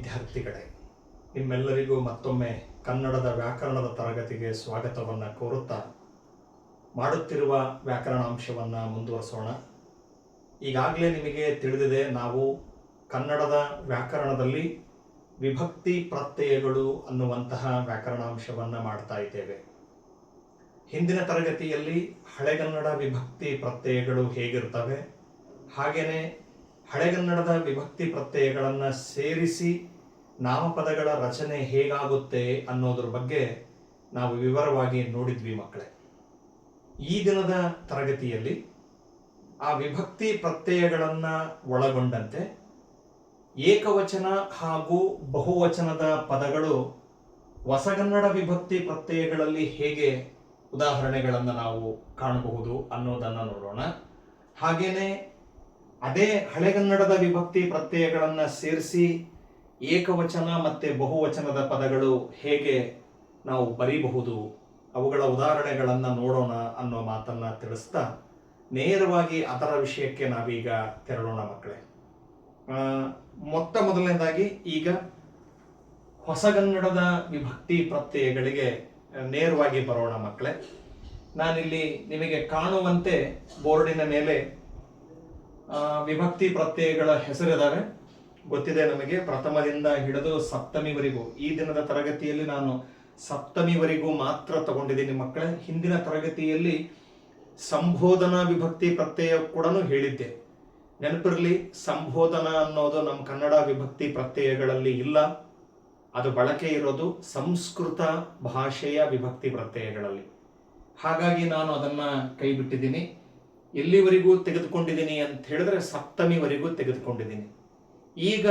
ವಿದ್ಯಾರ್ಥಿಗಳೇ, ನಿಮ್ಮೆಲ್ಲರಿಗೂ ಮತ್ತೊಮ್ಮೆ ಕನ್ನಡದ ವ್ಯಾಕರಣದ ತರಗತಿಗೆ ಸ್ವಾಗತವನ್ನು ಕೋರುತ್ತಾ ಮಾಡುತ್ತಿರುವ ವ್ಯಾಕರಣಾಂಶವನ್ನು ಮುಂದುವರಿಸೋಣ. ಈಗಾಗಲೇ ನಿಮಗೆ ತಿಳಿದಿದೆ, ನಾವು ಕನ್ನಡದ ವ್ಯಾಕರಣದಲ್ಲಿ ವಿಭಕ್ತಿ ಪ್ರತ್ಯಯಗಳು ಅನ್ನುವಂತಹ ವ್ಯಾಕರಣಾಂಶವನ್ನು ಮಾಡ್ತಾ ಇದ್ದೇವೆ. ಹಿಂದಿನ ತರಗತಿಯಲ್ಲಿ ಹಳೆಗನ್ನಡ ವಿಭಕ್ತಿ ಪ್ರತ್ಯಯಗಳು ಹೇಗಿರ್ತವೆ, ಹಾಗೆಯೇ ಹಳೆಗನ್ನಡದ ವಿಭಕ್ತಿ ಪ್ರತ್ಯಯಗಳನ್ನು ಸೇರಿಸಿ ನಾಮಪದಗಳ ರಚನೆ ಹೇಗಾಗುತ್ತೆ ಅನ್ನೋದ್ರ ಬಗ್ಗೆ ನಾವು ವಿವರವಾಗಿ ನೋಡಿದ್ವಿ ಮಕ್ಕಳೇ. ಈ ದಿನದ ತರಗತಿಯಲ್ಲಿ ಆ ವಿಭಕ್ತಿ ಪ್ರತ್ಯಯಗಳನ್ನು ಒಳಗೊಂಡಂತೆ ಏಕವಚನ ಹಾಗೂ ಬಹುವಚನದ ಪದಗಳು ಹೊಸಗನ್ನಡ ವಿಭಕ್ತಿ ಪ್ರತ್ಯಯಗಳಲ್ಲಿ ಹೇಗೆ ಉದಾಹರಣೆಗಳನ್ನು ನಾವು ಕಾಣಬಹುದು ಅನ್ನೋದನ್ನು ನೋಡೋಣ. ಹಾಗೇನೆ ಅದೇ ಹಳೆಗನ್ನಡದ ವಿಭಕ್ತಿ ಪ್ರತ್ಯಯಗಳನ್ನು ಸೇರಿಸಿ ಏಕವಚನ ಮತ್ತು ಬಹುವಚನದ ಪದಗಳು ಹೇಗೆ ನಾವು ಬರೀಬಹುದು, ಅವುಗಳ ಉದಾಹರಣೆಗಳನ್ನು ನೋಡೋಣ ಅನ್ನೋ ಮಾತನ್ನು ತಿಳಿಸ್ತಾ ನೇರವಾಗಿ ಅದರ ವಿಷಯಕ್ಕೆ ನಾವೀಗ ತೆರಳೋಣ ಮಕ್ಕಳೇ. ಮೊದಲನೇದಾಗಿ ಈಗ ಹೊಸಗನ್ನಡದ ವಿಭಕ್ತಿ ಪ್ರತ್ಯಯಗಳಿಗೆ ನೇರವಾಗಿ ಬರೋಣ ಮಕ್ಕಳೇ. ನಾನಿಲ್ಲಿ ನಿಮಗೆ ಕಾಣುವಂತೆ ಬೋರ್ಡಿನ ಮೇಲೆ ವಿಭಕ್ತಿ ಪ್ರತ್ಯಯಗಳ ಹೆಸರಿದ್ದಾವೆ. ಗೊತ್ತಿದೆ ನಮಗೆ, ಪ್ರಥಮದಿಂದ ಹಿಡಿದು ಸಪ್ತಮಿವರೆಗೂ. ಈ ದಿನದ ತರಗತಿಯಲ್ಲಿ ನಾನು ಸಪ್ತಮಿವರೆಗೂ ಮಾತ್ರ ತಗೊಂಡಿದ್ದೀನಿ ಮಕ್ಕಳೇ. ಹಿಂದಿನ ತರಗತಿಯಲ್ಲಿ ಸಂಬೋಧನಾ ವಿಭಕ್ತಿ ಪ್ರತ್ಯಯ ಕೂಡ ಹೇಳಿದ್ದೆ. ನೆನಪಿರಲಿ, ಸಂಬೋಧನ ಅನ್ನೋದು ನಮ್ಮ ಕನ್ನಡ ವಿಭಕ್ತಿ ಪ್ರತ್ಯಯಗಳಲ್ಲಿ ಇಲ್ಲ. ಅದು ಬಳಕೆ ಇರೋದು ಸಂಸ್ಕೃತ ಭಾಷೆಯ ವಿಭಕ್ತಿ ಪ್ರತ್ಯಯಗಳಲ್ಲಿ. ಹಾಗಾಗಿ ನಾನು ಅದನ್ನು ಕೈ ಬಿಟ್ಟಿದ್ದೀನಿ. ಎಲ್ಲಿವರೆಗೂ ತೆಗೆದುಕೊಂಡಿದ್ದೀನಿ ಅಂತ ಹೇಳಿದ್ರೆ ಸಪ್ತಮಿವರೆಗೂ ತೆಗೆದುಕೊಂಡಿದ್ದೀನಿ. ಈಗ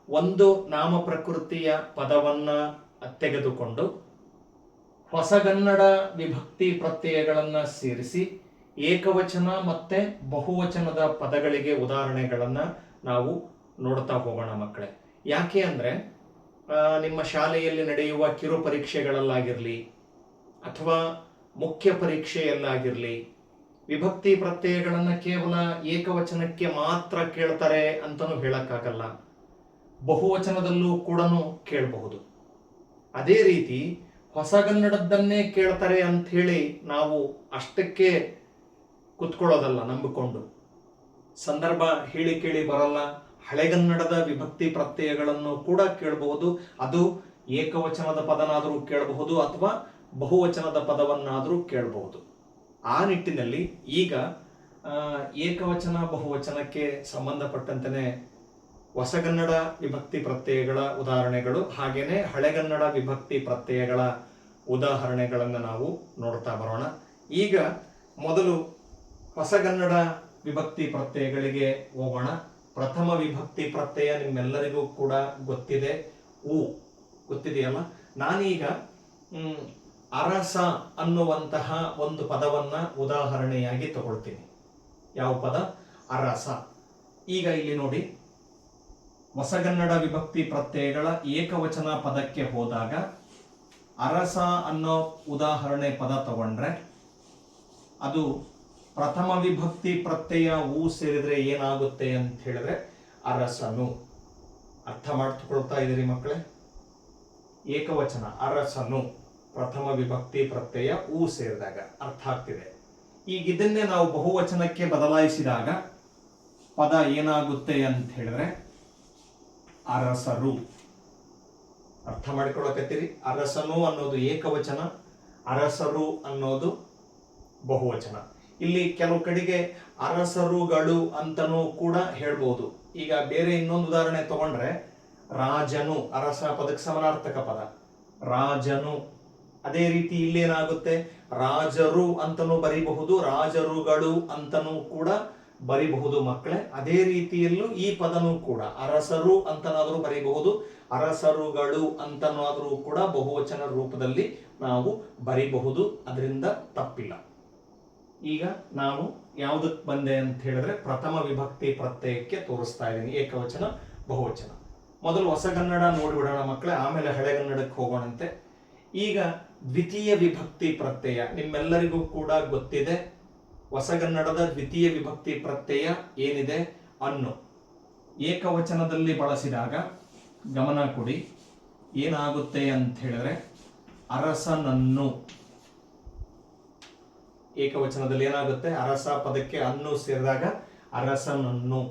ಒಂದು ನಾಮ ಪ್ರಕೃತಿಯ ಪದವನ್ನು ತೆಗೆದುಕೊಂಡು ಹೊಸಗನ್ನಡ ವಿಭಕ್ತಿ ಪ್ರತ್ಯಯಗಳನ್ನು ಸೇರಿಸಿ ಏಕವಚನ ಮತ್ತೆ ಬಹುವಚನದ ಪದಗಳಿಗೆ ಉದಾಹರಣೆಗಳನ್ನು ನಾವು ನೋಡ್ತಾ ಹೋಗೋಣ ಮಕ್ಕಳೇ. ಯಾಕೆ ಅಂದರೆ ನಿಮ್ಮ ಶಾಲೆಯಲ್ಲಿ ನಡೆಯುವ ಕಿರು ಪರೀಕ್ಷೆಗಳಲ್ಲಾಗಿರಲಿ ಅಥವಾ ಮುಖ್ಯ ಪರೀಕ್ಷೆಯಲ್ಲಾಗಿರಲಿ ವಿಭಕ್ತಿ ಪ್ರತ್ಯಯಗಳನ್ನು ಕೇವಲ ಏಕವಚನಕ್ಕೆ ಮಾತ್ರ ಕೇಳ್ತಾರೆ ಅಂತಲೂ ಹೇಳಕ್ಕಾಗಲ್ಲ. ಬಹುವಚನದಲ್ಲೂ ಕೂಡ ಕೇಳಬಹುದು. ಅದೇ ರೀತಿ ಹೊಸಗನ್ನಡದ್ದನ್ನೇ ಕೇಳ್ತಾರೆ ಅಂಥೇಳಿ ನಾವು ಅಷ್ಟಕ್ಕೆ ಕುತ್ಕೊಳ್ಳೋದಲ್ಲ ನಂಬಿಕೊಂಡು. ಸಂದರ್ಭ ಹೇಳಿ ಕೇಳಿ ಬರಲ್ಲ. ಹಳೆಗನ್ನಡದ ವಿಭಕ್ತಿ ಪ್ರತ್ಯಯಗಳನ್ನು ಕೂಡ ಕೇಳಬಹುದು. ಅದು ಏಕವಚನದ ಪದನಾದರೂ ಕೇಳಬಹುದು ಅಥವಾ ಬಹುವಚನದ ಪದವನ್ನಾದರೂ ಕೇಳಬಹುದು. ಆ ನಿಟ್ಟಿನಲ್ಲಿ ಈಗ ಏಕವಚನ ಬಹುವಚನಕ್ಕೆ ಸಂಬಂಧಪಟ್ಟಂತೆ ಹೊಸಗನ್ನಡ ವಿಭಕ್ತಿ ಪ್ರತ್ಯಯಗಳ ಉದಾಹರಣೆಗಳು ಹಾಗೇನೆ ಹಳೆಗನ್ನಡ ವಿಭಕ್ತಿ ಪ್ರತ್ಯಯಗಳ ಉದಾಹರಣೆಗಳನ್ನು ನಾವು ನೋಡ್ತಾ ಬರೋಣ. ಈಗ ಮೊದಲು ಹೊಸಗನ್ನಡ ವಿಭಕ್ತಿ ಪ್ರತ್ಯಯಗಳಿಗೆ ಹೋಗೋಣ. ಪ್ರಥಮ ವಿಭಕ್ತಿ ಪ್ರತ್ಯಯ ನಿಮ್ಮೆಲ್ಲರಿಗೂ ಕೂಡ ಗೊತ್ತಿದೆ, ಉ ಗೊತ್ತಿದೆಯಲ್ಲ. ನಾನೀಗ ಅರಸ ಅನ್ನುವಂತಹ ಒಂದು ಪದವನ್ನ ಉದಾಹರಣೆಯಾಗಿ ತಗೊಳ್ತೀನಿ. ಯಾವ ಪದ? ಅರಸ. ಈಗ ಇಲ್ಲಿ ನೋಡಿ, ಹೊಸಗನ್ನಡ ವಿಭಕ್ತಿ ಪ್ರತ್ಯಯಗಳ ಏಕವಚನ ಪದಕ್ಕೆ ಹೋದಾಗ ಅರಸ ಅನ್ನೋ ಉದಾಹರಣೆ ಪದ ತಗೊಂಡ್ರೆ ಅದು ಪ್ರಥಮ ವಿಭಕ್ತಿ ಪ್ರತ್ಯಯ ಉ ಸೇರಿದ್ರೆ ಏನಾಗುತ್ತೆ ಅಂತ ಹೇಳಿದ್ರೆ ಅರಸನು. ಅರ್ಥ ಮಾಡ್ಕೊಳ್ತಾ ಇದ್ದೀರಿ ಮಕ್ಕಳೇ? ಏಕವಚನ ಅರಸನು, ಪ್ರಥಮ ವಿಭಕ್ತಿ ಪ್ರತ್ಯಯ ಉ ಸೇರಿದಾಗ ಅರ್ಥ ಆಗ್ತಿದೆ. ಈಗ ಇದನ್ನೇ ನಾವು ಬಹುವಚನಕ್ಕೆ ಬದಲಾಯಿಸಿದಾಗ ಪದ ಏನಾಗುತ್ತೆ ಅಂತ ಹೇಳಿದ್ರೆ ಅರಸರು. ಅರ್ಥ ಮಾಡಿಕೊಳ್ಳಕತ್ತೀರಿ? ಅರಸನು ಅನ್ನೋದು ಏಕವಚನ, ಅರಸರು ಅನ್ನೋದು ಬಹುವಚನ. ಇಲ್ಲಿ ಕೆಲವು ಕಡೆಗೆ ಅರಸರುಗಳು ಅಂತನೂ ಕೂಡ ಹೇಳ್ಬೋದು. ಈಗ ಬೇರೆ ಇನ್ನೊಂದು ಉದಾಹರಣೆ ತಗೊಂಡ್ರೆ ರಾಜನು, ಅರಸ ಪದಕ್ಕೆ ಸಮಾನಾರ್ಥಕ ಪದ ರಾಜನು. ಅದೇ ರೀತಿ ಇಲ್ಲೇನಾಗುತ್ತೆ, ರಾಜರು ಅಂತನೂ ಬರೀಬಹುದು, ರಾಜರುಗಳು ಅಂತನೂ ಕೂಡ ಬರೀಬಹುದು ಮಕ್ಕಳೇ. ಅದೇ ರೀತಿಯಲ್ಲೂ ಈ ಪದನೂ ಕೂಡ ಅರಸರು ಅಂತನಾದರೂ ಬರೀಬಹುದು, ಅರಸರುಗಳು ಅಂತನಾದರೂ ಕೂಡ ಬಹುವಚನ ರೂಪದಲ್ಲಿ ನಾವು ಬರೀಬಹುದು. ಅದರಿಂದ ತಪ್ಪಿಲ್ಲ. ಈಗ ನಾವು ಯಾವುದಕ್ಕೆ ಬಂದೆ ಅಂತ ಹೇಳಿದ್ರೆ ಪ್ರಥಮ ವಿಭಕ್ತಿ ಪ್ರತ್ಯಯಕ್ಕೆ ತೋರಿಸ್ತಾ ಇದ್ದೀನಿ, ಏಕವಚನ ಬಹುವಚನ. ಮೊದಲು ಹೊಸಗನ್ನಡ ನೋಡಿಬಿಡೋಣ ಮಕ್ಕಳೇ, ಆಮೇಲೆ ಹಳೆಗನ್ನಡಕ್ಕೆ ಹೋಗೋಣಂತೆ. ಈಗ ದ್ವಿತೀಯ ವಿಭಕ್ತಿ ಪ್ರತ್ಯಯ ನಿಮ್ಮೆಲ್ಲರಿಗೂ ಕೂಡ ಗೊತ್ತಿದೆ. ಹೊಸಗನ್ನಡದ ದ್ವಿತೀಯ ವಿಭಕ್ತಿ ಪ್ರತ್ಯಯ ಏನಿದೆ? ಅನ್ನು. ಏಕವಚನದಲ್ಲಿ ಬಳಸಿದಾಗ ಗಮನ ಕೊಡಿ. ಏನಾಗುತ್ತೆ ಅಂತ ಹೇಳಿದ್ರೆ ಅರಸನನ್ನು, ಏಕವಚನದಲ್ಲಿ ಏನಾಗುತ್ತೆ, ಅರಸ ಪದಕ್ಕೆ ಅನ್ನು ಸೇರಿದಾಗ ಅರಸನನ್ನು.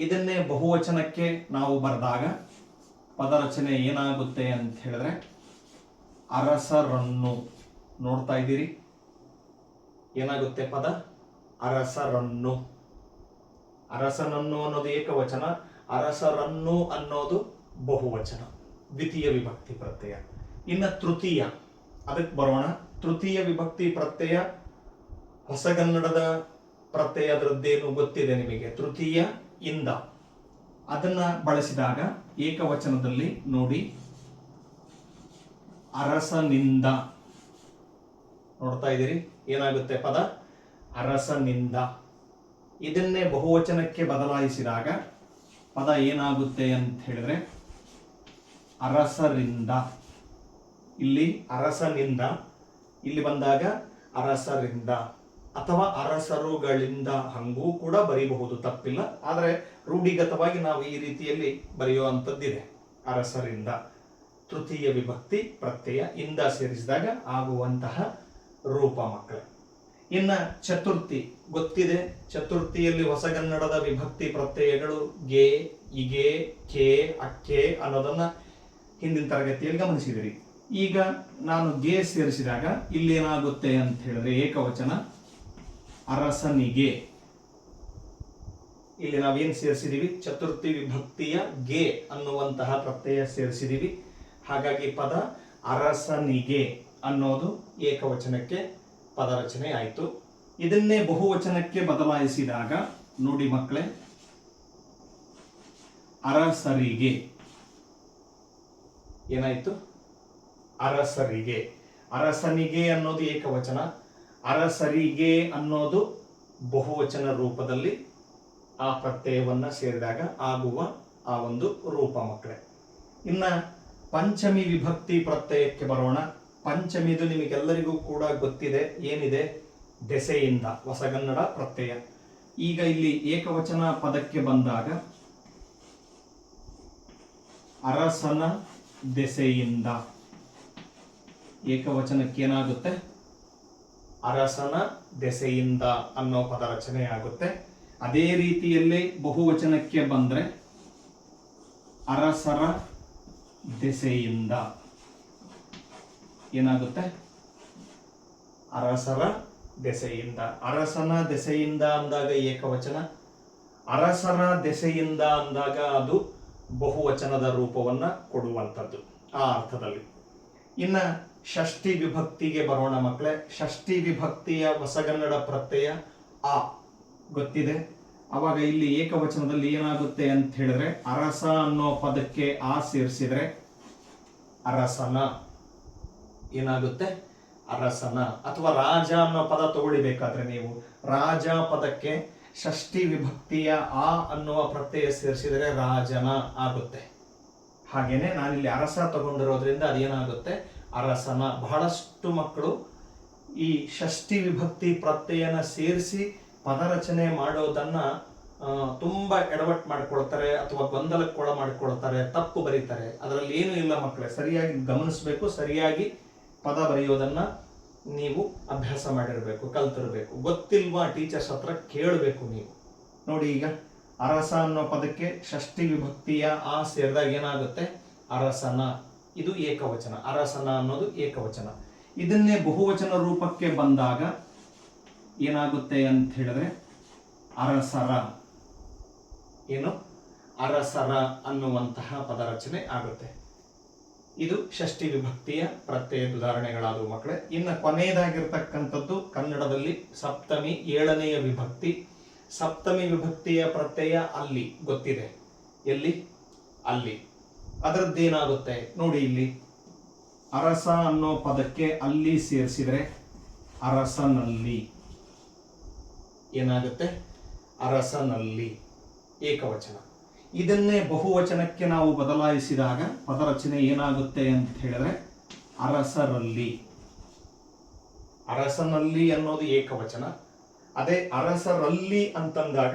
ಇದನ್ನೇ ಬಹುವಚನಕ್ಕೆ ನಾವು ಬರೆದಾಗ ಪದ ರಚನೆ ಏನಾಗುತ್ತೆ ಅಂತ ಹೇಳಿದ್ರೆ ಅರಸರನ್ನು. ನೋಡ್ತಾ ಇದ್ದೀರಿ, ಏನಾಗುತ್ತೆ ಪದ ಅರಸರನ್ನು. ಅರಸನನ್ನು ಅನ್ನೋದು ಏಕವಚನ, ಅರಸರನ್ನು ಅನ್ನೋದು ಬಹುವಚನ, ದ್ವಿತೀಯ ವಿಭಕ್ತಿ ಪ್ರತ್ಯಯ. ಇನ್ನು ತೃತೀಯ, ಅದಕ್ಕೆ ಬರೋಣ. ತೃತೀಯ ವಿಭಕ್ತಿ ಪ್ರತ್ಯಯ ಹೊಸಗನ್ನಡದ ಪ್ರತ್ಯಯ, ಅದರದ್ದೇನು ಗೊತ್ತಿದೆ ನಿಮಗೆ, ತೃತೀಯ ಇಂದ. ಅದನ್ನ ಬಳಸಿದಾಗ ಏಕವಚನದಲ್ಲಿ ನೋಡಿ, ಅರಸನಿಂದ. ನೋಡ್ತಾ ಇದ್ದೀರಿ, ಏನಾಗುತ್ತೆ ಪದ ಅರಸನಿಂದ. ಇದನ್ನೇ ಬಹುವಚನಕ್ಕೆ ಬದಲಾಯಿಸಿದಾಗ ಪದ ಏನಾಗುತ್ತೆ ಅಂತ ಹೇಳಿದ್ರೆ ಅರಸರಿಂದ. ಇಲ್ಲಿ ಅರಸನಿಂದ, ಇಲ್ಲಿ ಬಂದಾಗ ಅರಸರಿಂದ ಅಥವಾ ಅರಸರುಗಳಿಂದ, ಹಂಗೂ ಕೂಡ ಬರೀಬಹುದು, ತಪ್ಪಿಲ್ಲ. ಆದರೆ ರೂಢಿಗತವಾಗಿ ನಾವು ಈ ರೀತಿಯಲ್ಲಿ ಬರೆಯುವಂಥದ್ದಿದೆ, ಅರಸರಿಂದ. ತೃತೀಯ ವಿಭಕ್ತಿ ಪ್ರತ್ಯಯ ಇಂದ ಸೇರಿಸಿದಾಗ ಆಗುವಂತಹ ರೂಪ ಮಕ್ಕಳೇ. ಇನ್ನ ಚತುರ್ಥಿ ಗೊತ್ತಿದೆ. ಚತುರ್ಥಿಯಲ್ಲಿ ಹೊಸಗನ್ನಡದ ವಿಭಕ್ತಿ ಪ್ರತ್ಯಯಗಳು ಗೆ, ಇಗೆ, ಕೆ, ಅಕ್ಕೆ ಅನ್ನೋದನ್ನ ಹಿಂದಿನ ತರಗತಿಯಲ್ಲಿ ಗಮನಿಸಿದಿರಿ. ಈಗ ನಾನು ಗೆ ಸೇರಿಸಿದಾಗ ಇಲ್ಲಿ ಏನಾಗುತ್ತೆ ಅಂತ ಹೇಳಿದ್ರೆ ಏಕವಚನ ಅರಸನಿಗೆ. ಇಲ್ಲಿ ನಾವೇನು ಸೇರಿಸಿದೀವಿ, ಚತುರ್ಥಿ ವಿಭಕ್ತಿಯ ಗೆ ಅನ್ನುವಂತಹ ಪ್ರತ್ಯಯ ಸೇರಿಸಿದೀವಿ. ಹಾಗಾಗಿ ಪದ ಅರಸನಿಗೆ ಅನ್ನೋದು ಏಕವಚನಕ್ಕೆ ಪದ ರಚನೆ ಆಯಿತು. ಇದನ್ನೇ ಬಹುವಚನಕ್ಕೆ ಬದಲಾಯಿಸಿದಾಗ ನೋಡಿ ಮಕ್ಕಳೇ, ಅರಸರಿಗೆ. ಏನಾಯ್ತು, ಅರಸರಿಗೆ. ಅರಸನಿಗೆ ಅನ್ನೋದು ಏಕವಚನ, ಅರಸರಿಗೆ ಅನ್ನೋದು ಬಹುವಚನ ರೂಪದಲ್ಲಿ ಆ ಪ್ರತ್ಯಯವನ್ನ ಸೇರಿದಾಗ ಆಗುವ ಆ ಒಂದು ರೂಪ ಮಕ್ಕಳೇ. ಇನ್ನ ಪಂಚಮಿ ವಿಭಕ್ತಿ ಪ್ರತ್ಯಯಕ್ಕೆ ಬರೋಣ. ಪಂಚಮಿದು ನಿಮಗೆಲ್ಲರಿಗೂ ಕೂಡ ಗೊತ್ತಿದೆ, ಏನಿದೆ, ದೆಸೆಯಿಂದ, ಹೊಸಗನ್ನಡ ಪ್ರತ್ಯಯ. ಈಗ ಇಲ್ಲಿ ಏಕವಚನ ಪದಕ್ಕೆ ಬಂದಾಗ ಅರಸನ ದೆಸೆಯಿಂದ. ಏಕವಚನಕ್ಕೆ ಏನಾಗುತ್ತೆ, ಅರಸನ ದೆಸೆಯಿಂದ ಅನ್ನೋ ಪದ ರಚನೆ ಆಗುತ್ತೆ. ಅದೇ ರೀತಿಯಲ್ಲಿ ಬಹುವಚನಕ್ಕೆ ಬಂದ್ರೆ ಅರಸರ ದೆಸೆಯಿಂದ. ಏನಾಗುತ್ತೆ, ಅರಸರ ದೆಸೆಯಿಂದ. ಅರಸನ ದೆಸೆಯಿಂದ ಅಂದಾಗ ಏಕವಚನ, ಅರಸರ ದೆಸೆಯಿಂದ ಅಂದಾಗ ಅದು ಬಹುವಚನದ ರೂಪವನ್ನ ಕೊಡುವಂಥದ್ದು ಆ ಅರ್ಥದಲ್ಲಿ. ಇನ್ನ ಷಷ್ಠಿ ವಿಭಕ್ತಿಗೆ ಬರೋಣ ಮಕ್ಕಳೇ. ಷಷ್ಠಿ ವಿಭಕ್ತಿಯ ಹೊಸಗನ್ನಡ ಪ್ರತ್ಯಯ ಆ ಗೊತ್ತಿದೆ. ಅವಾಗ ಇಲ್ಲಿ ಏಕವಚನದಲ್ಲಿ ಏನಾಗುತ್ತೆ ಅಂತ ಹೇಳಿದ್ರೆ ಅರಸ ಅನ್ನೋ ಪದಕ್ಕೆ ಆ ಸೇರಿಸಿದ್ರೆ ಅರಸನ. ಏನಾಗುತ್ತೆ, ಅರಸನ. ಅಥವಾ ರಾಜ ಅನ್ನೋ ಪದ ತಗೊಳ್ಳಿಬೇಕಾದ್ರೆ ನೀವು ರಾಜ ಪದಕ್ಕೆ ಷಷ್ಠಿ ವಿಭಕ್ತಿಯ ಆ ಅನ್ನುವ ಪ್ರತ್ಯಯ ಸೇರಿಸಿದರೆ ರಾಜನ ಆಗುತ್ತೆ. ಹಾಗೇನೆ ನಾನಿಲ್ಲಿ ಅರಸ ತಗೊಂಡಿರೋದ್ರಿಂದ ಅದೇನಾಗುತ್ತೆ, ಅರಸನ. ಬಹಳಷ್ಟು ಮಕ್ಕಳು ಈ ಷಷ್ಠಿ ವಿಭಕ್ತಿ ಪ್ರತ್ಯಯನ ಸೇರಿಸಿ ಪದ ರಚನೆ ಮಾಡೋದನ್ನ ತುಂಬಾ ಎಡವಟ್ಟು ಮಾಡ್ಕೊಳ್ತಾರೆ ಅಥವಾ ಗೊಂದಲಕ್ಕೊಳ ಮಾಡ್ಕೊಳ್ತಾರೆ, ತಪ್ಪು ಬರೀತಾರೆ. ಅದರಲ್ಲಿ ಏನು ಇಲ್ಲ ಮಕ್ಕಳೇ, ಸರಿಯಾಗಿ ಗಮನಿಸಬೇಕು, ಸರಿಯಾಗಿ ಪದ ಬರೆಯೋದನ್ನ ನೀವು ಅಭ್ಯಾಸ ಮಾಡಿರಬೇಕು, ಕಲ್ತಿರಬೇಕು. ಗೊತ್ತಿಲ್ವಾ ಟೀಚರ್ಸ್ ಹತ್ರ ಕೇಳಬೇಕು ನೀವು. ನೋಡಿ, ಈಗ ಅರಸ ಅನ್ನೋ ಪದಕ್ಕೆ ಷಷ್ಠಿ ವಿಭಕ್ತಿಯ ಆ ಸೇರಿದಾಗ ಏನಾಗುತ್ತೆ, ಅರಸನ. ಇದು ಏಕವಚನ, ಅರಸನ ಅನ್ನೋದು ಏಕವಚನ. ಇದನ್ನೇ ಬಹುವಚನ ರೂಪಕ್ಕೆ ಬಂದಾಗ ಏನಾಗುತ್ತೆ ಅಂತ ಹೇಳಿದ್ರೆ ಅರಸರ. ಏನು, ಅರಸರ ಅನ್ನುವಂತಹ ಪದ ರಚನೆ ಆಗುತ್ತೆ. ಇದು ಷಷ್ಠಿ ವಿಭಕ್ತಿಯ ಪ್ರತ್ಯಯದ ಉದಾಹರಣೆಗಳಾದವು ಮಕ್ಕಳೇ. ಇನ್ನು ಕೊನೆಯದಾಗಿರ್ತಕ್ಕಂಥದ್ದು ಕನ್ನಡದಲ್ಲಿ ಸಪ್ತಮಿ, 7ನೆಯ ವಿಭಕ್ತಿ. ಸಪ್ತಮಿ ವಿಭಕ್ತಿಯ ಪ್ರತ್ಯಯ ಅಲ್ಲಿ ಗೊತ್ತಿದೆ, ಎಲ್ಲಿ, ಅಲ್ಲಿ. ಅದರದ್ದೇನಾಗುತ್ತೆ ನೋಡಿ, ಇಲ್ಲಿ ಅರಸ ಅನ್ನೋ ಪದಕ್ಕೆ ಅಲ್ಲಿ ಸೇರಿಸಿದ್ರೆ ಅರಸನಲ್ಲಿ. ಏನಾಗುತ್ತೆ, ಅರಸನಲ್ಲಿ, ಏಕವಚನ. ಇದನ್ನೇ ಬಹುವಚನಕ್ಕೆ ನಾವು ಬದಲಾಯಿಸಿದಾಗ ಪದರಚನೆ ಏನಾಗುತ್ತೆ ಅಂತ ಹೇಳಿದ್ರೆ ಅರಸರಲ್ಲಿ. ಅರಸನಲ್ಲಿ ಅನ್ನೋದು ಏಕವಚನ. ಅದೇ ಅರಸರಲ್ಲಿ ಅಂತಂದಾಗ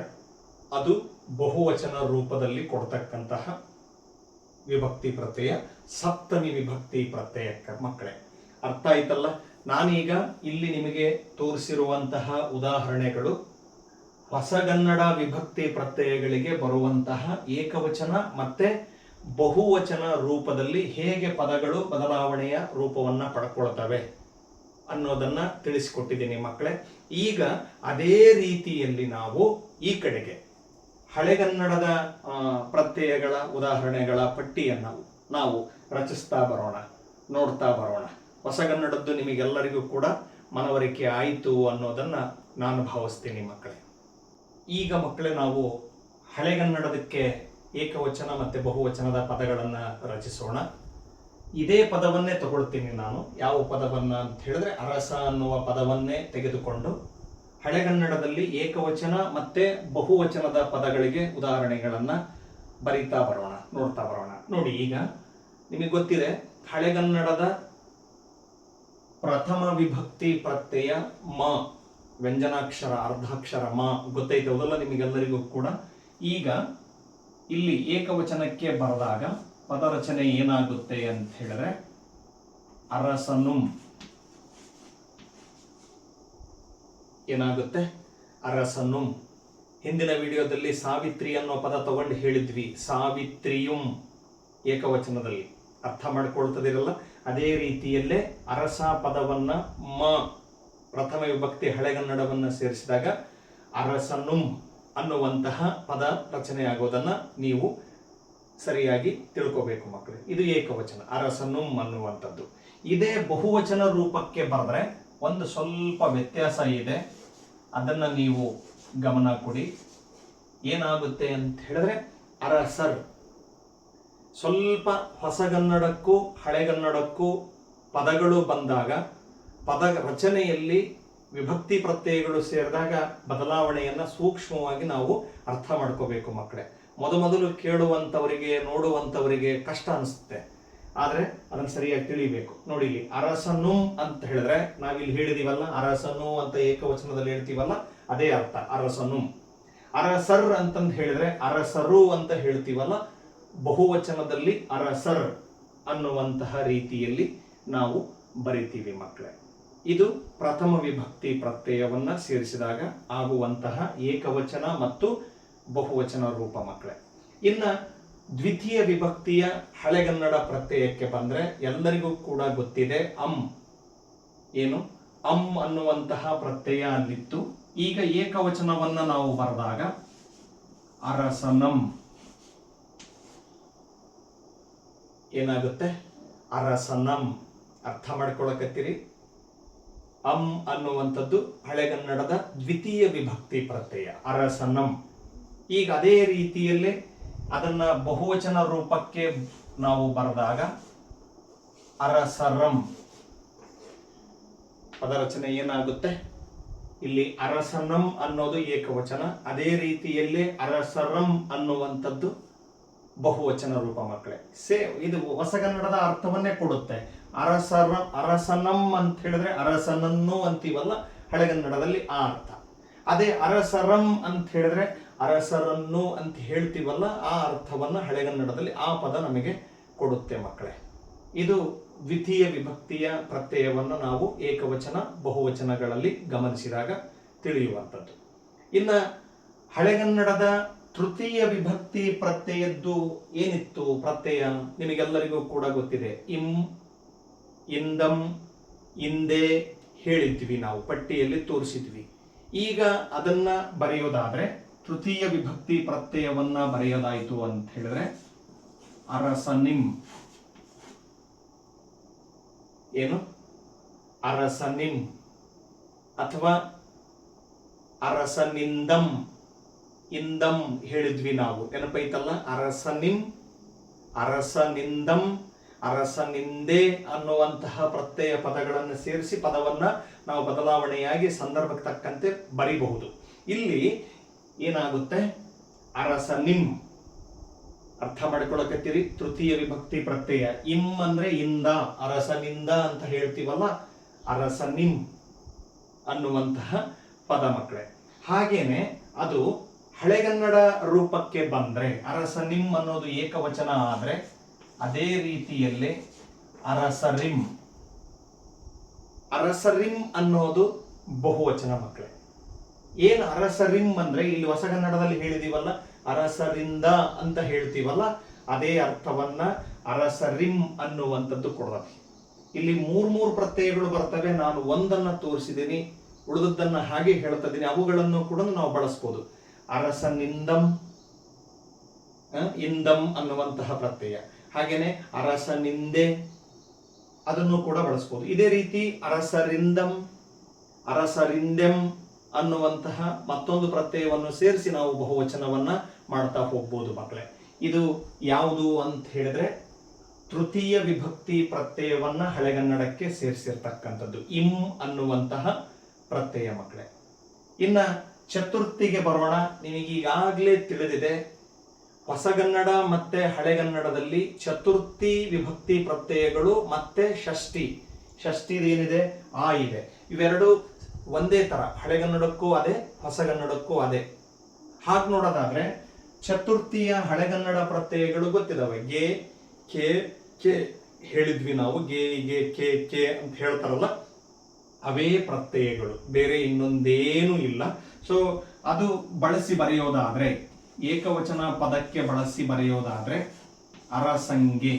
ಅದು ಬಹುವಚನ ರೂಪದಲ್ಲಿ ಕೊಡ್ತಕ್ಕಂತಹ ವಿಭಕ್ತಿ ಪ್ರತ್ಯಯ, ಸಪ್ತಮಿ ವಿಭಕ್ತಿ ಪ್ರತ್ಯಯ ಮಕ್ಕಳೇ. ಅರ್ಥ ಆಯ್ತಲ್ಲ? ನಾನೀಗ ಇಲ್ಲಿ ನಿಮಗೆ ತೋರಿಸಿರುವಂತಹ ಉದಾಹರಣೆಗಳು ಹೊಸಗನ್ನಡ ವಿಭಕ್ತಿ ಪ್ರತ್ಯಯಗಳಿಗೆ ಬರುವಂತಹ ಏಕವಚನ ಮತ್ತೆ ಬಹುವಚನ ರೂಪದಲ್ಲಿ ಹೇಗೆ ಪದಗಳು ಬದಲಾವಣೆಯ ರೂಪವನ್ನ ಪಡ್ಕೊಳ್ತವೆ ಅನ್ನೋದನ್ನ ತಿಳಿಸಿಕೊಟ್ಟಿದ್ದೀನಿ ಮಕ್ಕಳೇ. ಈಗ ಅದೇ ರೀತಿಯಲ್ಲಿ ನಾವು ಈ ಕಡೆಗೆ ಹಳೆಗನ್ನಡದ ಪ್ರತ್ಯಯಗಳ ಉದಾಹರಣೆಗಳ ಪಟ್ಟಿಯನ್ನು ನಾವು ರಚಿಸ್ತಾ ಬರೋಣ, ನೋಡ್ತಾ ಬರೋಣ. ಹೊಸಗನ್ನಡದ್ದು ನಿಮಗೆಲ್ಲರಿಗೂ ಕೂಡ ಮನವರಿಕೆ ಆಯಿತು ಅನ್ನೋದನ್ನ ನಾನು ಭಾವಿಸ್ತೀನಿ ಮಕ್ಕಳೇ. ಈಗ ಮಕ್ಕಳೇ ನಾವು ಹಳೆಗನ್ನಡದಕ್ಕೆ ಏಕವಚನ ಮತ್ತು ಬಹುವಚನದ ಪದಗಳನ್ನು ರಚಿಸೋಣ. ಇದೇ ಪದವನ್ನೇ ತಗೊಳ್ತೀನಿ ನಾನು. ಯಾವ ಪದವನ್ನು ಅಂತ ಹೇಳಿದ್ರೆ ಅರಸ ಅನ್ನುವ ಪದವನ್ನೇ ತೆಗೆದುಕೊಂಡು ಹಳೆಗನ್ನಡದಲ್ಲಿ ಏಕವಚನ ಮತ್ತೆ ಬಹುವಚನದ ಪದಗಳಿಗೆ ಉದಾಹರಣೆಗಳನ್ನು ಬರೀತಾ ಬರೋಣ, ನೋಡ್ತಾ ಬರೋಣ. ನೋಡಿ, ಈಗ ನಿಮಗೆ ಗೊತ್ತಿದೆ ಹಳೆಗನ್ನಡದ ಪ್ರಥಮ ವಿಭಕ್ತಿ ಪ್ರತ್ಯಯ ಮ, ವ್ಯಂಜನಾಕ್ಷರ ಅರ್ಧಾಕ್ಷರ ಮ ಗೊತ್ತೈತೆ ಹೌದಲ್ಲ ನಿಮಗೆಲ್ಲರಿಗೂ ಕೂಡ. ಈಗ ಇಲ್ಲಿ ಏಕವಚನಕ್ಕೆ ಬರೆದಾಗ ಪದರಚನೆ ಏನಾಗುತ್ತೆ ಅಂತ ಹೇಳಿದ್ರೆ ಅರಸನು ಏನಾಗುತ್ತೆ, ಅರಸನು. ಹಿಂದಿನ ವಿಡಿಯೋದಲ್ಲಿ ಸಾವಿತ್ರಿ ಅನ್ನೋ ಪದ ತಗೊಂಡು ಹೇಳಿದ್ವಿ, ಸಾವಿತ್ರಿಯುಂ ಏಕವಚನದಲ್ಲಿ ಅರ್ಥ ಮಾಡ್ಕೊಳ್ತದಿರಲ್ಲ. ಅದೇ ರೀತಿಯಲ್ಲೇ ಅರಸ ಪದವನ್ನ ಮ ಪ್ರಥಮ ವಿಭಕ್ತಿ ಹಳೆಗನ್ನಡವನ್ನು ಸೇರಿಸಿದಾಗ ಅರಸನು ಅನ್ನುವಂತಹ ಪದ ರಚನೆ ಆಗೋದನ್ನ ನೀವು ಸರಿಯಾಗಿ ತಿಳ್ಕೋಬೇಕು ಮಕ್ಕಳು. ಇದು ಏಕವಚನ ಅರಸನು ಅನ್ನುವಂಥದ್ದು. ಇದೇ ಬಹುವಚನ ರೂಪಕ್ಕೆ ಬರೆದ್ರೆ ಒಂದು ಸ್ವಲ್ಪ ವ್ಯತ್ಯಾಸ ಇದೆ, ಅದನ್ನ ನೀವು ಗಮನ ಕೊಡಿ. ಏನಾಗುತ್ತೆ ಅಂತ ಹೇಳಿದ್ರೆ ಅರಸರ್. ಸ್ವಲ್ಪ ಹೊಸಗನ್ನಡಕ್ಕೂ ಹಳೆಗನ್ನಡಕ್ಕೂ ಪದಗಳು ಬಂದಾಗ ಪದ ರಚನೆಯಲ್ಲಿ ವಿಭಕ್ತಿ ಪ್ರತ್ಯಯಗಳು ಸೇರಿದಾಗ ಬದಲಾವಣೆಯನ್ನ ಸೂಕ್ಷ್ಮವಾಗಿ ನಾವು ಅರ್ಥ ಮಾಡ್ಕೋಬೇಕು ಮಕ್ಕಳೇ. ಮೊದಲು ಕೇಳುವಂಥವರಿಗೆ ನೋಡುವಂಥವರಿಗೆ ಕಷ್ಟ ಅನಿಸುತ್ತೆ, ಆದರೆ ಅದನ್ನು ಸರಿಯಾಗಿ ತಿಳಿಬೇಕು. ನೋಡಿ, ಇಲ್ಲಿ ಅರಸನು ಅಂತ ಹೇಳಿದ್ರೆ ನಾವಿಲ್ಲಿ ಹೇಳಿದೀವಲ್ಲ, ಅರಸನು ಅಂತ ಏಕವಚನದಲ್ಲಿ ಹೇಳ್ತೀವಲ್ಲ, ಅದೇ ಅರ್ಥ ಅರಸನು. ಅರಸರ್ ಅಂತಂದು ಹೇಳಿದ್ರೆ ಅರಸರು ಅಂತ ಹೇಳ್ತೀವಲ್ಲ, ಬಹುವಚನದಲ್ಲಿ ಅರಸರ್ ಅನ್ನುವಂತಹ ರೀತಿಯಲ್ಲಿ ನಾವು ಬರಿತೀವಿ ಮಕ್ಕಳೇ. ಇದು ಪ್ರಥಮ ವಿಭಕ್ತಿ ಪ್ರತ್ಯಯವನ್ನ ಸೇರಿಸಿದಾಗ ಆಗುವಂತಹ ಏಕವಚನ ಮತ್ತು ಬಹುವಚನ ರೂಪ ಮಕ್ಕಳೇ. ಇನ್ನ ದ್ವಿತೀಯ ವಿಭಕ್ತಿಯ ಹಳೆಗನ್ನಡ ಪ್ರತ್ಯಯಕ್ಕೆ ಬಂದ್ರೆ ಎಲ್ಲರಿಗೂ ಕೂಡ ಗೊತ್ತಿದೆ ಅಂ. ಏನು ಅಂ ಅನ್ನುವಂತಹ ಪ್ರತ್ಯಯ ಅಲ್ಲಿತ್ತು. ಈಗ ಏಕವಚನವನ್ನ ನಾವು ಬರೆದಾಗ ಅರಸನಂ ಏನಾಗುತ್ತೆ, ಅರಸನಂ. ಅರ್ಥ ಮಾಡ್ಕೊಳಕತ್ತೀರಿ? ಅಂ ಅನ್ನುವಂಥದ್ದು ಹಳೆಗನ್ನಡದ ದ್ವಿತೀಯ ವಿಭಕ್ತಿ ಪ್ರತ್ಯಯ ಅರಸನಂ. ಈಗ ಅದೇ ರೀತಿಯಲ್ಲೇ ಅದನ್ನ ಬಹುವಚನ ರೂಪಕ್ಕೆ ನಾವು ಬರೆದಾಗ ಅರಸರಂ. ಪದರಚನೆ ಏನಾಗುತ್ತೆ, ಇಲ್ಲಿ ಅರಸನಂ ಅನ್ನೋದು ಏಕವಚನ, ಅದೇ ರೀತಿಯಲ್ಲೇ ಅರಸರಂ ಅನ್ನುವಂಥದ್ದು ಬಹುವಚನ ರೂಪ ಮಕ್ಕಳೇ. ಇದು ಹೊಸಗನ್ನಡದ ಅರ್ಥವನ್ನೇ ಕೊಡುತ್ತೆ. ಅರಸನಂ ಅಂತ ಹೇಳಿದ್ರೆ ಅರಸನನ್ನು ಅಂತೀವಲ್ಲ, ಹಳೆಗನ್ನಡದಲ್ಲಿ ಆ ಅರ್ಥ. ಅದೇ ಅರಸರಂ ಅಂತ ಹೇಳಿದ್ರೆ ಅರಸರನ್ನು ಅಂತ ಹೇಳ್ತೀವಲ್ಲ, ಆ ಅರ್ಥವನ್ನ ಹಳೆಗನ್ನಡದಲ್ಲಿ ಆ ಪದ ನಮಗೆ ಕೊಡುತ್ತೆ ಮಕ್ಕಳೇ. ಇದು ದ್ವಿತೀಯ ವಿಭಕ್ತಿಯ ಪ್ರತ್ಯಯವನ್ನು ನಾವು ಏಕವಚನ ಬಹುವಚನಗಳಲ್ಲಿ ಗಮನಿಸಿದಾಗ ತಿಳಿಯುವಂಥದ್ದು. ಇನ್ನ ಹಳೆಗನ್ನಡದ ತೃತೀಯ ವಿಭಕ್ತಿ ಪ್ರತ್ಯಯದ್ದು ಏನಿತ್ತು ಪ್ರತ್ಯಯ ನಿಮಗೆಲ್ಲರಿಗೂ ಕೂಡ ಗೊತ್ತಿದೆ. ಇಂ, ಇಂದಂ, ಇಂದೇ ಹೇಳಿದ್ವಿ, ನಾವು ಪಟ್ಟಿಯಲ್ಲಿ ತೋರಿಸಿದ್ವಿ. ಈಗ ಅದನ್ನ ಬರೆಯೋದಾದ್ರೆ ತೃತೀಯ ವಿಭಕ್ತಿ ಪ್ರತ್ಯಯವನ್ನ ಬರೆಯೋದಾಯಿತು ಅಂತ ಹೇಳಿದ್ರೆ ಅರಸನಿಂ. ಏನು, ಅರಸನಿಂ ಅಥವಾ ಅರಸನಿಂದಂ. ಇಂದಂ ಹೇಳಿದ್ವಿ ನಾವು, ನೆನಪೈತಲ್ಲ? ಅರಸನಿಂ, ಅರಸನಿಂದಂ, ಅರಸನಿಂದೆ ಅನ್ನುವಂತಹ ಪ್ರತ್ಯಯ ಪದಗಳನ್ನು ಸೇರಿಸಿ ಪದವನ್ನ ನಾವು ಬದಲಾವಣೆಯಾಗಿ ಸಂದರ್ಭಕ್ಕೆ ತಕ್ಕಂತೆ ಬರೀಬಹುದು. ಇಲ್ಲಿ ಏನಾಗುತ್ತೆ, ಅರಸನಿಂ. ಅರ್ಥ ಮಾಡಿಕೊಳ್ಳಕತ್ತೀರಿ? ತೃತೀಯ ವಿಭಕ್ತಿ ಪ್ರತ್ಯಯ ಇಂ ಅಂದ್ರೆ ಇಂದ, ಅರಸನಿಂದ ಅಂತ ಹೇಳ್ತೀವಲ್ಲ, ಅರಸನಿಂ ಅನ್ನುವಂತಹ ಪದ ಮಕ್ಕಳೇ. ಹಾಗೇನೆ ಅದು ಹಳೆಗನ್ನಡ ರೂಪಕ್ಕೆ ಬಂದ್ರೆ ಅರಸನಿಂ ಅನ್ನೋದು ಏಕವಚನ ಆದ್ರೆ ಅದೇ ರೀತಿಯಲ್ಲೇ ಅರಸರಿಂ. ಅರಸರಿಂ ಅನ್ನೋದು ಬಹುವಚನ ಮಕ್ಕಳೇ. ಏನು ಅರಸರಿಂ ಅಂದ್ರೆ ಇಲ್ಲಿ ಹೊಸಗನ್ನಡದಲ್ಲಿ ಹೇಳಿದೀವಲ್ಲ, ಅರಸರಿಂದ ಅಂತ ಹೇಳ್ತೀವಲ್ಲ, ಅದೇ ಅರ್ಥವನ್ನ ಅರಸರಿಂ ಅನ್ನುವಂಥದ್ದು ಕೊಡೋದು. ಇಲ್ಲಿ ಮೂರು ಪ್ರತ್ಯಯಗಳು ಬರ್ತವೆ. ನಾನು ಒಂದನ್ನ ತೋರಿಸಿದ್ದೀನಿ, ಉಳಿದದ್ದನ್ನ ಹಾಗೆ ಹೇಳ್ತಾ ಇದ್ದೀನಿ. ಅವುಗಳನ್ನು ಕೂಡ ನಾವು ಬಳಸ್ಬೋದು. ಅರಸನಿಂದಂ, ಇಂದಂ ಅನ್ನುವಂತಹ ಪ್ರತ್ಯಯ. ಹಾಗೇನೆ ಅರಸನಿಂದೆ, ಅದನ್ನು ಕೂಡ ಬಳಸ್ಬೋದು. ಇದೇ ರೀತಿ ಅರಸರಿಂದಂ, ಅರಸರಿಂದೆಂ ಅನ್ನುವಂತಹ ಮತ್ತೊಂದು ಪ್ರತ್ಯಯವನ್ನು ಸೇರಿಸಿ ನಾವು ಬಹುವಚನವನ್ನ ಮಾಡ್ತಾ ಹೋಗ್ಬೋದು ಮಕ್ಕಳೇ. ಇದು ಯಾವುದು ಅಂತ ಹೇಳಿದ್ರೆ ತೃತೀಯ ವಿಭಕ್ತಿ ಪ್ರತ್ಯಯವನ್ನ ಹಳೆಗನ್ನಡಕ್ಕೆ ಸೇರಿಸಿರ್ತಕ್ಕಂಥದ್ದು ಇಂ ಅನ್ನುವಂತಹ ಪ್ರತ್ಯಯ ಮಕ್ಕಳೇ. ಇನ್ನ ಚತುರ್ಥಿಗೆ ಬರೋಣ. ನಿಮಗೀಗಾಗಲೇ ತಿಳಿದಿದೆ, ಹೊಸಗನ್ನಡ ಮತ್ತೆ ಹಳೆಗನ್ನಡದಲ್ಲಿ ಚತುರ್ಥಿ ವಿಭಕ್ತಿ ಪ್ರತ್ಯಯಗಳು ಮತ್ತೆ ಷಷ್ಠಿದೇನಿದೆ ಆ ಇದೆ. ಇವೆರಡು ಒಂದೇ ತರ, ಹಳೆಗನ್ನಡಕ್ಕೂ ಅದೇ, ಹೊಸಗನ್ನಡಕ್ಕೂ ಅದೇ. ಹಾಗೆ ನೋಡೋದಾದ್ರೆ ಚತುರ್ಥಿಯ ಹಳೆಗನ್ನಡ ಪ್ರತ್ಯಯಗಳು ಗೊತ್ತಿದಾವೆ. ಗೆ, ಕೆ, ಕೆ ಹೇಳಿದ್ವಿ ನಾವು. ಗೆ, ಕೆ, ಕೆ ಅಂತ ಹೇಳ್ತಾರಲ್ಲ, ಅವೇ ಪ್ರತ್ಯಯಗಳು, ಬೇರೆ ಇನ್ನೊಂದೇನೂ ಇಲ್ಲ. ಸೊ ಅದು ಬಳಸಿ ಬರೆಯೋದಾದ್ರೆ, ಏಕವಚನ ಪದಕ್ಕೆ ಬಳಸಿ ಬರೆಯೋದಾದ್ರೆ ಅರಸಂಗೆ.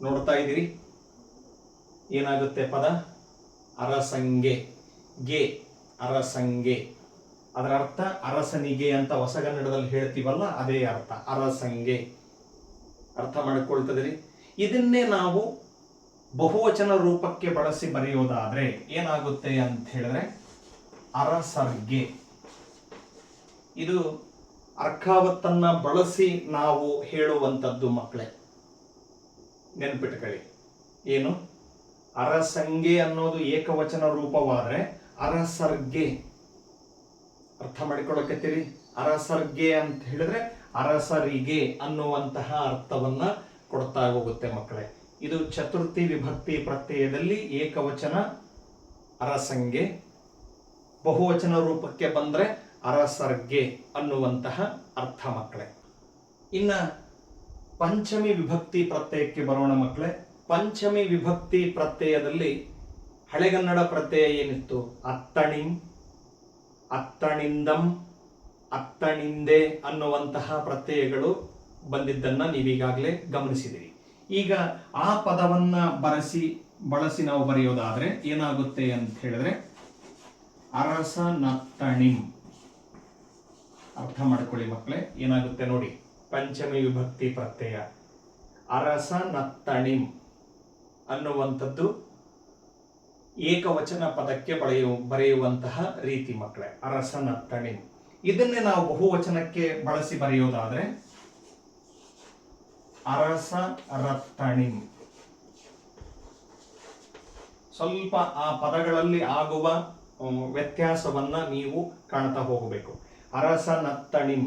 ನೋಡ್ತಾ ಇದ್ದೀರಿ ಏನಾಗುತ್ತೆ ಪದ? ಅರಸಂಗೆ. ಗೆ, ಅರಸಂಗೆ. ಅದರ ಅರ್ಥ ಅರಸನಿಗೆ ಅಂತ ಹೊಸಗನ್ನಡದಲ್ಲಿ ಹೇಳ್ತೀವಲ್ಲ, ಅದೇ ಅರ್ಥ ಅರಸಂಗೆ. ಅರ್ಥ ಮಾಡಿಕೊಳ್ತದಿರಿ. ಇದನ್ನೇ ನಾವು ಬಹುವಚನ ರೂಪಕ್ಕೆ ಬಳಸಿ ಬರೆಯೋದಾದ್ರೆ ಏನಾಗುತ್ತೆ ಅಂತ ಹೇಳಿದ್ರೆ ಅರಸರ್ಗೆ. ಇದು ಅರ್ಕಾವತ್ತನ್ನ ಬಳಸಿ ನಾವು ಹೇಳುವಂಥದ್ದು ಮಕ್ಕಳೇ, ನೆನ್ಪಿಟ್ಕೊಳ್ಳಿ. ಏನು? ಅರಸಂಗೆ ಅನ್ನೋದು ಏಕವಚನ ರೂಪವಾದ್ರೆ ಅರಸರ್ಗೆ. ಅರ್ಥ ಮಾಡಿಕೊಳ್ಳಕತ್ತೀರಿ? ಅರಸರ್ಗೆ ಅಂತ ಹೇಳಿದ್ರೆ ಅರಸರಿಗೆ ಅನ್ನುವಂತಹ ಅರ್ಥವನ್ನ ಕೊಡ್ತಾ ಹೋಗುತ್ತೆ ಮಕ್ಕಳೇ. ಇದು ಚತುರ್ಥಿ ವಿಭಕ್ತಿ ಪ್ರತ್ಯಯದಲ್ಲಿ ಏಕವಚನ ಅರಸಂಗೆ, ಬಹುವಚನ ರೂಪಕ್ಕೆ ಬಂದ್ರೆ ಅರಸರ್ಗೆ ಅನ್ನುವಂತಹ ಅರ್ಥ ಮಕ್ಕಳೇ. ಇನ್ನ ಪಂಚಮಿ ವಿಭಕ್ತಿ ಪ್ರತ್ಯಯಕ್ಕೆ ಬರೋಣ ಮಕ್ಕಳೇ. ಪಂಚಮಿ ವಿಭಕ್ತಿ ಪ್ರತ್ಯಯದಲ್ಲಿ ಹಳೆಗನ್ನಡ ಪ್ರತ್ಯಯ ಏನಿತ್ತು? ಅತ್ತಣಿಂ, ಅತ್ತಣಿಂದಂ, ಅತ್ತಣಿಂದೆ ಅನ್ನುವಂತಹ ಪ್ರತ್ಯಯಗಳು ಬಂದಿದ್ದನ್ನ ನೀವೀಗಾಗಲೇ ಗಮನಿಸಿದಿರಿ. ಈಗ ಆ ಪದವನ್ನ ಬಳಸಿ ನಾವು ಬರೆಯೋದಾದ್ರೆ ಏನಾಗುತ್ತೆ ಅಂತ ಹೇಳಿದ್ರೆ ಅರಸನತ್ತಣಿಂ. ಅರ್ಥ ಮಾಡ್ಕೊಳ್ಳಿ ಮಕ್ಕಳೇ, ಏನಾಗುತ್ತೆ ನೋಡಿ. ಪಂಚಮಿ ವಿಭಕ್ತಿ ಪ್ರತ್ಯಯ ಅರಸನತ್ತಣಿಂ ಅನ್ನುವಂಥದ್ದು ಏಕವಚನ ಪದಕ್ಕೆ ಬರೆಯುವಂತಹ ರೀತಿ ಮಕ್ಕಳೇ, ಅರಸನತ್ತಣಿಂ. ಇದನ್ನೇ ನಾವು ಬಹುವಚನಕ್ಕೆ ಬಳಸಿ ಬರೆಯೋದಾದ್ರೆ ಅರಸರತ್ತಣಿಂ. ಸ್ವಲ್ಪ ಆ ಪದಗಳಲ್ಲಿ ಆಗುವ ವ್ಯತ್ಯಾಸವನ್ನ ನೀವು ಕಾಣ್ತಾ ಹೋಗಬೇಕು. ಅರಸನತ್ತಣಿಂ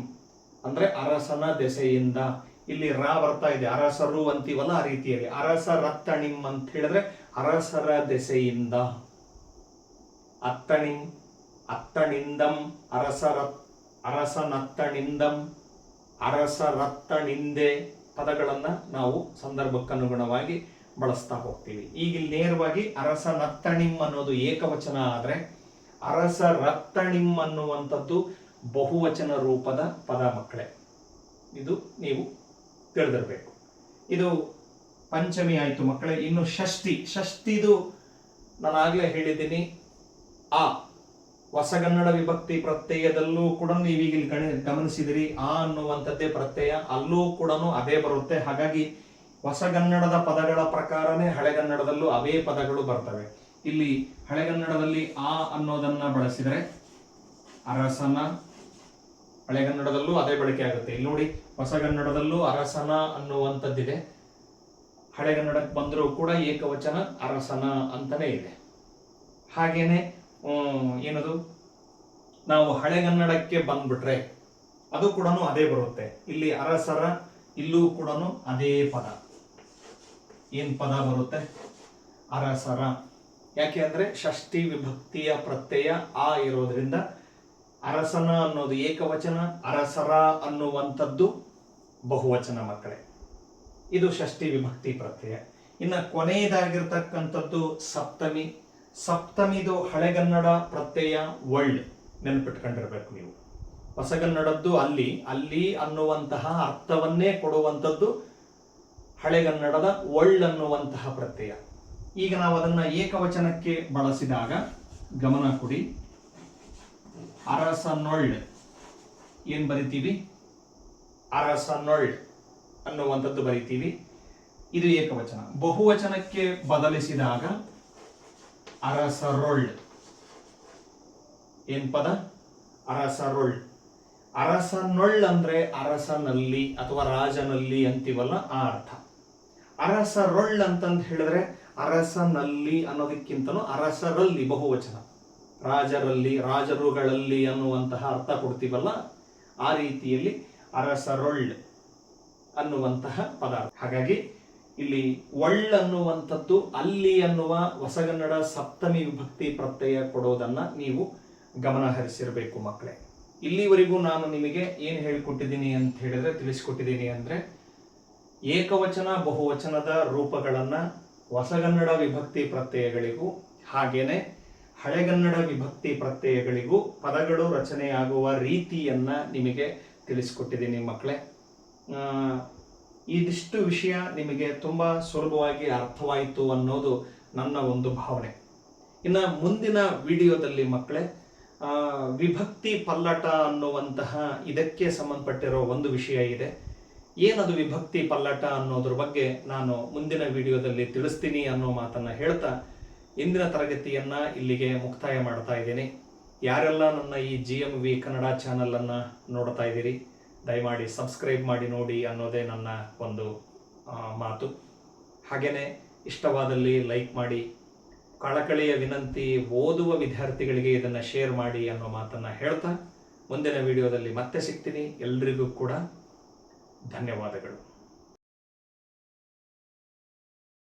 ಅಂದ್ರೆ ಅರಸನ ದೆಸೆಯಿಂದ. ಇಲ್ಲಿ ರಾ ಬರ್ತಾ ಇದೆ, ಅರಸರು ಅಂತೀವಲ್ಲ ಆ ರೀತಿಯಲ್ಲಿ. ಅರಸರತ್ತಣಿಂ ಅಂತ ಹೇಳಿದ್ರೆ ಅರಸರ ದೆಸೆಯಿಂದ. ಅತ್ತಣಿಂ, ಅತ್ತಣಿಂದಂ, ಅರಸನತ್ತಣಿಂದಂ, ಅರಸರತ್ತಣಿಂದೆ ಪದಗಳನ್ನ ನಾವು ಸಂದರ್ಭಕ್ಕನುಗುಣವಾಗಿ ಬಳಸ್ತಾ ಹೋಗ್ತೀವಿ. ಈಗ ಇಲ್ಲಿ ನೇರವಾಗಿ ಅರಸನತ್ತಣಿಂ ಅನ್ನೋದು ಏಕವಚನ ಆದ್ರೆ ಅರಸರತ್ತಣಿಂ ಅನ್ನುವಂಥದ್ದು ಬಹುವಚನ ರೂಪದ ಪದ ಮಕ್ಕಳೇ. ಇದು ನೀವು ತಿಳಿದಿರಬೇಕು. ಇದು ಪಂಚಮಿ ಆಯ್ತು ಮಕ್ಕಳೇ. ಇನ್ನು ಷಷ್ಠಿದು ನಾನು ಆಗ್ಲೇ ಹೇಳಿದ್ದೀನಿ. ಆ ಹೊಸಗನ್ನಡ ವಿಭಕ್ತಿ ಪ್ರತ್ಯಯದಲ್ಲೂ ಕೂಡ ನೀವೀಗ ಗಮನಿಸಿದಿರಿ, ಆ ಅನ್ನುವಂಥದ್ದೇ ಪ್ರತ್ಯಯ, ಅಲ್ಲೂ ಕೂಡ ಅದೇ ಬರುತ್ತೆ. ಹಾಗಾಗಿ ಹೊಸಗನ್ನಡದ ಪದಗಳ ಪ್ರಕಾರನೇ ಹಳೆಗನ್ನಡದಲ್ಲೂ ಅವೇ ಪದಗಳು ಬರ್ತವೆ. ಇಲ್ಲಿ ಹಳೆಗನ್ನಡದಲ್ಲಿ ಆ ಅನ್ನೋದನ್ನ ಬಳಸಿದರೆ ಅರಸನ, ಹಳೆಗನ್ನಡದಲ್ಲೂ ಅದೇ ಬಳಕೆ ಆಗುತ್ತೆ. ಇಲ್ಲಿ ನೋಡಿ, ಹೊಸಗನ್ನಡದಲ್ಲೂ ಅರಸನ ಅನ್ನುವಂಥದ್ದಿದೆ, ಹಳೆಗನ್ನಡಕ್ಕೆ ಬಂದರೂ ಕೂಡ ಏಕವಚನ ಅರಸನ ಅಂತಾನೆ ಇದೆ. ಹಾಗೇನೆ ಏನದು, ನಾವು ಹಳೆಗನ್ನಡಕ್ಕೆ ಬಂದ್ಬಿಟ್ರೆ ಅದು ಕೂಡ ಅದೇ ಬರುತ್ತೆ. ಇಲ್ಲಿ ಅರಸರ, ಇಲ್ಲೂ ಕೂಡ ಅದೇ ಪದ. ಏನ್ ಪದ ಬರುತ್ತೆ? ಅರಸರ. ಯಾಕೆ ಅಂದ್ರೆ ಷಷ್ಠಿ ವಿಭಕ್ತಿಯ ಪ್ರತ್ಯಯ ಆ ಇರೋದ್ರಿಂದ ಅರಸನ ಅನ್ನೋದು ಏಕವಚನ, ಅರಸರ ಅನ್ನುವಂಥದ್ದು ಬಹುವಚನ ಮಕ್ಕಳೇ. ಇದು ಷಷ್ಠಿ ವಿಭಕ್ತಿ ಪ್ರತ್ಯಯ. ಇನ್ನು ಕೊನೆಯದಾಗಿರ್ತಕ್ಕಂಥದ್ದು ಸಪ್ತಮಿ. ಸಪ್ತಮಿದು ಹಳೆಗನ್ನಡ ಪ್ರತ್ಯಯ ಒಳ್ಳೆ, ನೆನಪಿಟ್ಕೊಂಡಿರ್ಬೇಕು ನೀವು. ಹೊಸಗನ್ನಡದ್ದು ಅಲ್ಲಿ ಅಲ್ಲಿ ಅನ್ನುವಂತಹ ಅರ್ಥವನ್ನೇ ಕೊಡುವಂಥದ್ದು ಹಳೆಗನ್ನಡದ ಒಳ್ಳನ್ನುವಂತಹ ಪ್ರತ್ಯಯ. ಈಗ ನಾವು ಅದನ್ನು ಏಕವಚನಕ್ಕೆ ಬಳಸಿದಾಗ ಗಮನ ಕೊಡಿ. ಅರಸನೊಳ್ ಏನು ಬರಿತೀವಿ? ಅರಸನೊಳ್ ಅನ್ನುವಂಥದ್ದು ಬರಿತೀವಿ. ಇದು ಏಕವಚನ. ಬಹುವಚನಕ್ಕೆ ಬದಲಿಸಿದಾಗ ಅರಸರೊಳ್. ಏನ್ ಪದ? ಅರಸರೊಳ್. ಅರಸನೊಳ್ ಅಂದ್ರೆ ಅರಸನಲ್ಲಿ ಅಥವಾ ರಾಜನಲ್ಲಿ ಅಂತೀವಲ್ಲ, ಆ ಅರ್ಥ. ಅರಸರೊಳ್ ಅಂತಂದು ಹೇಳಿದ್ರೆ ಅರಸನಲ್ಲಿ ಅನ್ನೋದಕ್ಕಿಂತಲೂ ಅರಸರಲ್ಲಿ ಬಹುವಚನ, ರಾಜರಲ್ಲಿ, ರಾಜರುಗಳಲ್ಲಿ ಅನ್ನುವಂತಹ ಅರ್ಥ ಕೊಡ್ತೀವಲ್ಲ, ಆ ರೀತಿಯಲ್ಲಿ ಅರಸರೊಳ್ ಅನ್ನುವಂತಹ ಪದಾರ್ಥ. ಹಾಗಾಗಿ ಇಲ್ಲಿ ಒಳ್ ಅನ್ನುವಂಥದ್ದು ಅಲ್ಲಿ ಅನ್ನುವ ಹೊಸಗನ್ನಡ ಸಪ್ತಮಿ ವಿಭಕ್ತಿ ಪ್ರತ್ಯಯ ಕೊಡೋದನ್ನ ನೀವು ಗಮನ ಹರಿಸಿರಬೇಕು ಮಕ್ಕಳೇ. ಇಲ್ಲಿವರೆಗೂ ನಾನು ನಿಮಗೆ ಏನು ಹೇಳಿಕೊಟ್ಟಿದ್ದೀನಿ ಅಂತ ಹೇಳಿದ್ರೆ, ತಿಳಿಸ್ಕೊಟ್ಟಿದ್ದೀನಿ ಅಂದ್ರೆ, ಏಕವಚನ ಬಹುವಚನದ ರೂಪಗಳನ್ನ ಹೊಸಗನ್ನಡ ವಿಭಕ್ತಿ ಪ್ರತ್ಯಯಗಳಿಗೂ ಹಾಗೇನೆ ಹಳೆಗನ್ನಡ ವಿಭಕ್ತಿ ಪ್ರತ್ಯಯಗಳಿಗೂ ಪದಗಳು ರಚನೆಯಾಗುವ ರೀತಿಯನ್ನ ನಿಮಗೆ ತಿಳಿಸ್ಕೊಟ್ಟಿದ್ದೀನಿ ಮಕ್ಕಳೇ. ಇದಿಷ್ಟು ವಿಷಯ ನಿಮಗೆ ತುಂಬ ಸುಲಭವಾಗಿ ಅರ್ಥವಾಯಿತು ಅನ್ನೋದು ನನ್ನ ಒಂದು ಭಾವನೆ. ಇನ್ನು ಮುಂದಿನ ವಿಡಿಯೋದಲ್ಲಿ ಮಕ್ಕಳೇ ವಿಭಕ್ತಿ ಪಲ್ಲಟ ಅನ್ನುವಂತಹ ಇದಕ್ಕೆ ಸಂಬಂಧಪಟ್ಟಿರೋ ಒಂದು ವಿಷಯ ಇದೆ. ಏನದು ವಿಭಕ್ತಿ ಪಲ್ಲಟ ಅನ್ನೋದ್ರ ಬಗ್ಗೆ ನಾನು ಮುಂದಿನ ವಿಡಿಯೋದಲ್ಲಿ ತಿಳಿಸ್ತೀನಿ ಅನ್ನೋ ಮಾತನ್ನ ಹೇಳ್ತಾ ಇಂದಿನ ತರಗತಿಯನ್ನ ಇಲ್ಲಿಗೆ ಮುಕ್ತಾಯ ಮಾಡ್ತಾ ಇದ್ದೀನಿ. ಯಾರೆಲ್ಲ ನನ್ನ ಈ GMV ಕನ್ನಡ ಚಾನಲನ್ನು ನೋಡ್ತಾ ಇದ್ದೀರಿ, ದಯಮಾಡಿ ಸಬ್ಸ್ಕ್ರೈಬ್ ಮಾಡಿ ನೋಡಿ ಅನ್ನೋದೇ ನನ್ನ ಒಂದು ಮಾತು. ಹಾಗೆಯೇ ಇಷ್ಟವಾದಲ್ಲಿ ಲೈಕ್ ಮಾಡಿ, ಕಳಕಳಿಯ ವಿನಂತಿ ಓದುವ ವಿದ್ಯಾರ್ಥಿಗಳಿಗೆ ಇದನ್ನು ಶೇರ್ ಮಾಡಿ ಅನ್ನೋ ಮಾತನ್ನು ಹೇಳ್ತಾ ಮುಂದಿನ ವಿಡಿಯೋದಲ್ಲಿ ಮತ್ತೆ ಸಿಗ್ತೀನಿ. ಎಲ್ರಿಗೂ ಕೂಡ ಧನ್ಯವಾದಗಳು.